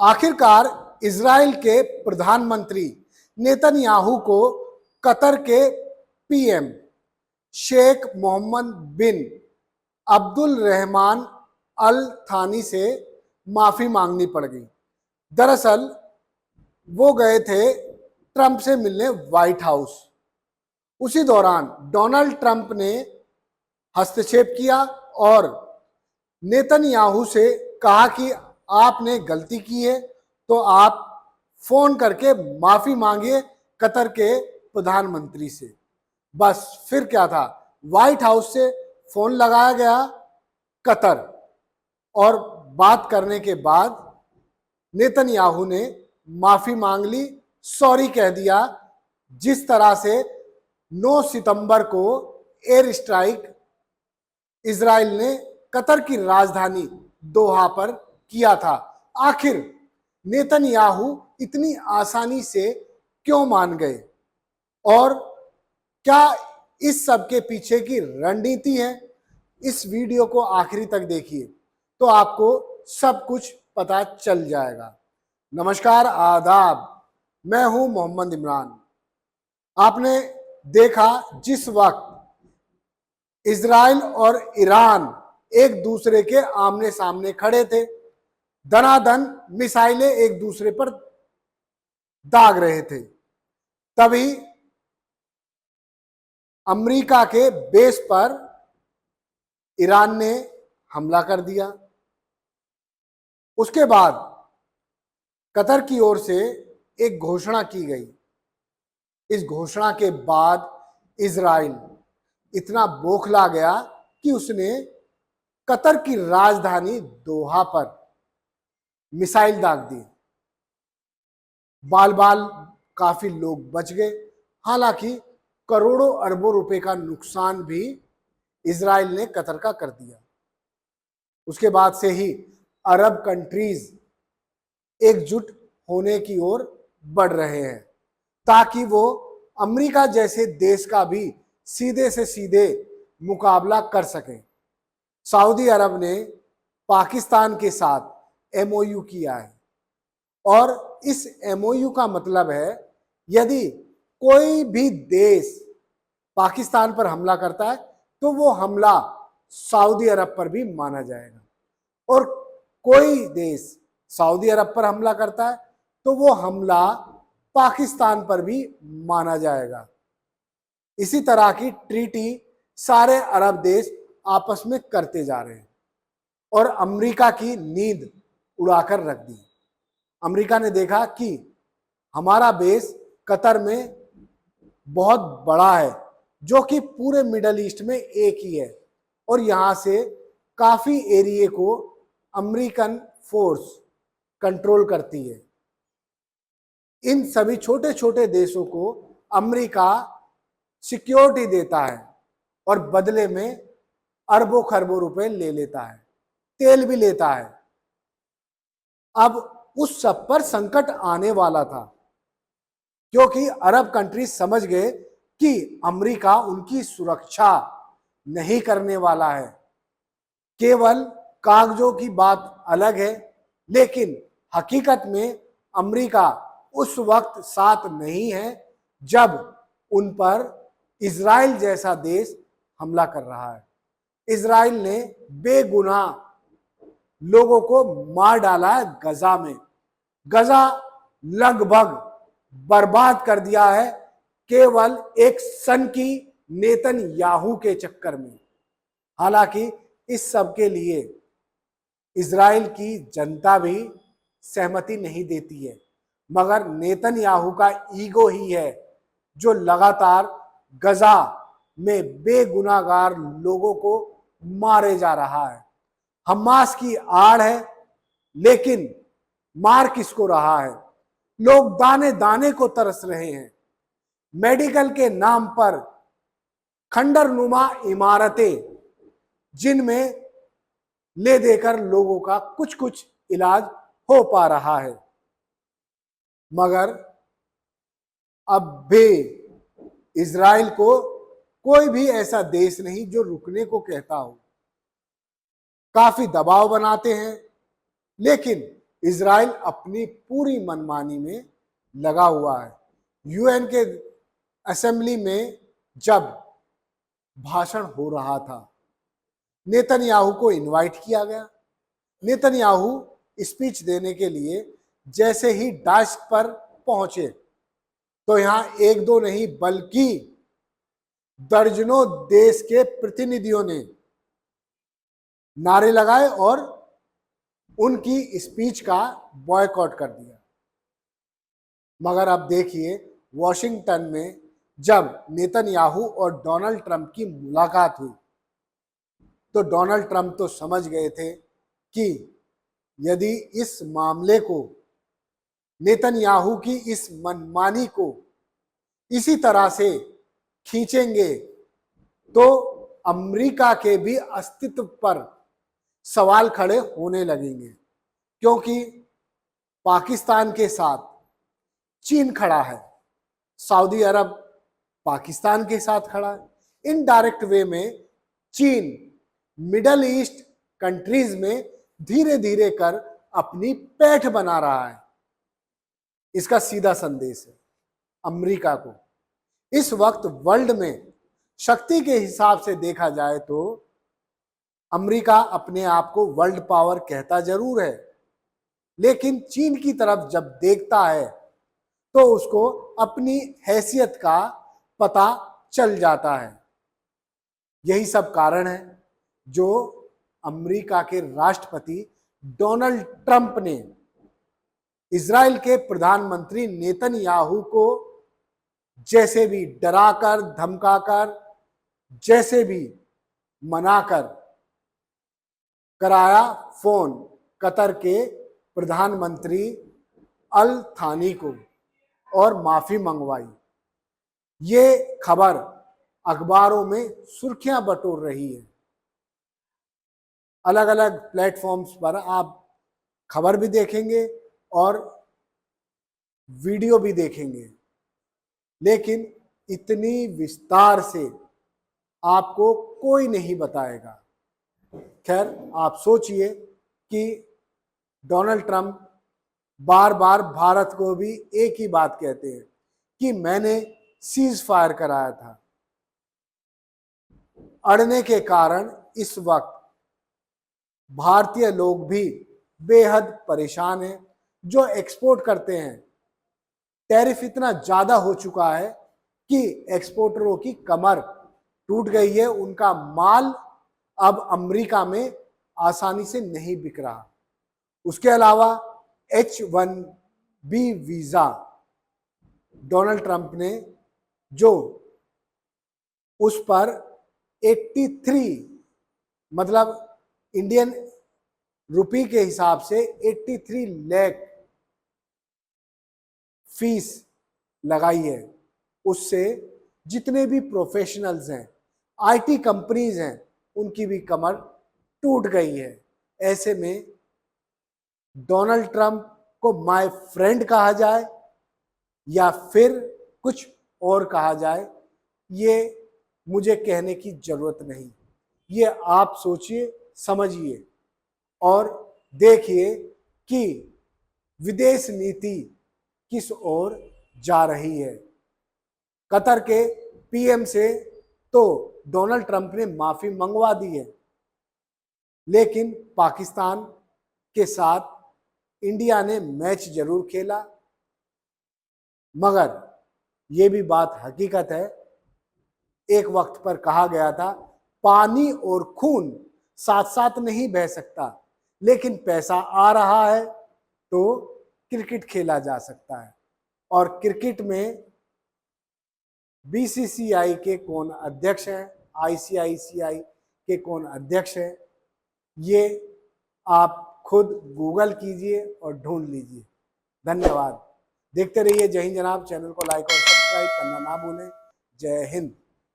आखिरकार इजराइल के प्रधानमंत्री नेतन्याहू को कतर के पीएम शेख मोहम्मद बिन अब्दुल रहमान अल थानी से माफी मांगनी पड़ गई। दरअसल वो गए थे ट्रंप से मिलने व्हाइट हाउस। उसी दौरान डोनाल्ड ट्रंप ने हस्तक्षेप किया और नेतन्याहू से कहा कि आपने गलती की है तो आप फोन करके माफी मांगिए कतर के प्रधानमंत्री से। बस फिर क्या था, व्हाइट हाउस से फोन लगाया गया कतर और बात करने के बाद नेतन्याहू ने माफी मांग ली, सॉरी कह दिया। जिस तरह से 9 सितंबर को एयर स्ट्राइक इजराइल ने कतर की राजधानी दोहा पर किया था, आखिर नेतन्याहू इतनी आसानी से क्यों मान गए और क्या इस सब के पीछे की रणनीति है? इस वीडियो को आखिरी तक देखिए तो आपको सब कुछ पता चल जाएगा। नमस्कार, आदाब, मैं हूं मोहम्मद इमरान। आपने देखा जिस वक्त इजराइल और ईरान एक दूसरे के आमने सामने खड़े थे, दनादन मिसाइलें एक दूसरे पर दाग रहे थे, तभी अमेरिका के बेस पर ईरान ने हमला कर दिया। उसके बाद कतर की ओर से एक घोषणा की गई। इस घोषणा के बाद इजराइल इतना बौखला गया कि उसने कतर की राजधानी दोहा पर मिसाइल दाग दी। बाल बाल काफी लोग बच गए। हालांकि करोड़ों अरबों रुपए का नुकसान भी इजराइल ने कतर का कर दिया। उसके बाद से ही अरब कंट्रीज एकजुट होने की ओर बढ़ रहे हैं ताकि वो अमेरिका जैसे देश का भी सीधे से सीधे मुकाबला कर सके। सऊदी अरब ने पाकिस्तान के साथ एमओयू किया है और इस एमओयू का मतलब है यदि कोई भी देश पाकिस्तान पर हमला करता है तो वो हमला सऊदी अरब पर भी माना जाएगा, और कोई देश सऊदी अरब पर हमला करता है तो वो हमला पाकिस्तान पर भी माना जाएगा। इसी तरह की ट्रीटी सारे अरब देश आपस में करते जा रहे हैं और अमेरिका की नींद उड़ाकर रख दी। अमेरिका ने देखा कि हमारा बेस कतर में बहुत बड़ा है, जो कि पूरे मिडल ईस्ट में एक ही है, और यहां से काफी एरिया को अमेरिकन फोर्स कंट्रोल करती है। इन सभी छोटे छोटे देशों को अमेरिका सिक्योरिटी देता है और बदले में अरबों खरबों रुपए ले लेता है, तेल भी लेता है। अब उस सब पर संकट आने वाला था क्योंकि अरब कंट्री समझ गए कि अमेरिका उनकी सुरक्षा नहीं करने वाला है। केवल कागजों की बात अलग है, लेकिन हकीकत में अमेरिका उस वक्त साथ नहीं है जब उन पर इजराइल जैसा देश हमला कर रहा है। इजराइल ने बेगुनाह लोगों को मार डाला है गजा में। गजा लगभग बर्बाद कर दिया है केवल एक सन की नेतन्याहू के चक्कर में। हालांकि इस सब के लिए इजराइल की जनता भी सहमति नहीं देती है, मगर नेतन्याहू का ईगो ही है जो लगातार गजा में बेगुनाहगार लोगों को मारे जा रहा है। हमास की आड़ है, लेकिन मार किसको रहा है? लोग दाने दाने को तरस रहे हैं। मेडिकल के नाम पर खंडरनुमा इमारतें, जिनमें ले देकर लोगों का कुछ कुछ इलाज हो पा रहा है, मगर अब भी इजराइल को कोई भी ऐसा देश नहीं जो रुकने को कहता हो। काफी दबाव बनाते हैं, लेकिन इजराइल अपनी पूरी मनमानी में लगा हुआ है। यूएन के असेंबली में जब भाषण हो रहा था, नेतन्याहू को इनवाइट किया गया। नेतन्याहू स्पीच देने के लिए जैसे ही डेस्क पर पहुंचे तो यहां एक दो नहीं बल्कि दर्जनों देश के प्रतिनिधियों ने नारे लगाए और उनकी स्पीच का बॉयकॉट कर दिया। मगर अब देखिए, वॉशिंगटन में जब नेतन्याहू और डोनाल्ड ट्रंप की मुलाकात हुई तो डोनाल्ड ट्रंप तो समझ गए थे कि यदि इस मामले को, नेतन्याहू की इस मनमानी को इसी तरह से खींचेंगे तो अमेरिका के भी अस्तित्व पर सवाल खड़े होने लगेंगे, क्योंकि पाकिस्तान के साथ चीन खड़ा है, सऊदी अरब पाकिस्तान के साथ खड़ा है। इनडायरेक्ट वे में चीन मिडल ईस्ट कंट्रीज में धीरे धीरे कर अपनी पैठ बना रहा है। इसका सीधा संदेश है अमेरिका को। इस वक्त वर्ल्ड में शक्ति के हिसाब से देखा जाए तो अमेरिका अपने आप को वर्ल्ड पावर कहता जरूर है, लेकिन चीन की तरफ जब देखता है तो उसको अपनी हैसियत का पता चल जाता है। यही सब कारण है जो अमेरिका के राष्ट्रपति डोनाल्ड ट्रंप ने इजराइल के प्रधानमंत्री नेतन्याहू को जैसे भी डराकर धमकाकर, जैसे भी मनाकर कराया फोन कतर के प्रधानमंत्री अल थानी को और माफी मंगवाई। ये खबर अखबारों में सुर्खियां बटोर रही है। अलग अलग प्लेटफॉर्म्स पर आप खबर भी देखेंगे और वीडियो भी देखेंगे, लेकिन इतनी विस्तार से आपको कोई नहीं बताएगा। खैर, आप सोचिए कि डोनाल्ड ट्रंप बार बार भारत को भी एक ही बात कहते हैं कि मैंने सीज फायर कराया था। अड़ने के कारण इस वक्त भारतीय लोग भी बेहद परेशान हैं। जो एक्सपोर्ट करते हैं, टैरिफ इतना ज्यादा हो चुका है कि एक्सपोर्टरों की कमर टूट गई है। उनका माल अब अमेरिका में आसानी से नहीं बिक रहा। उसके अलावा H-1B वीजा डोनाल्ड ट्रंप ने जो उस पर 83 मतलब इंडियन रुपी के हिसाब से 83 लाख फीस लगाई है, उससे जितने भी प्रोफेशनल्स हैं, आईटी कंपनीज हैं, उनकी भी कमर टूट गई है। ऐसे में डोनाल्ड ट्रंप को माय फ्रेंड कहा जाए या फिर कुछ और कहा जाए, ये मुझे कहने की जरूरत नहीं। ये आप सोचिए, समझिए और देखिए कि विदेश नीति किस ओर जा रही है। कतर के पीएम से तो डोनाल्ड ट्रंप ने माफी मंगवा दी है, लेकिन पाकिस्तान के साथ इंडिया ने मैच जरूर खेला। मगर यह भी बात हकीकत है, एक वक्त पर कहा गया था पानी और खून साथ साथ नहीं बह सकता, लेकिन पैसा आ रहा है तो क्रिकेट खेला जा सकता है। और क्रिकेट में बीसीसीआई के कौन अध्यक्ष हैं, आईसीआईसीआई के कौन अध्यक्ष हैं, ये आप खुद गूगल कीजिए और ढूंढ लीजिए। धन्यवाद। देखते रहिए जय हिंद जनाब। चैनल को लाइक और सब्सक्राइब करना ना भूलें। जय हिंद।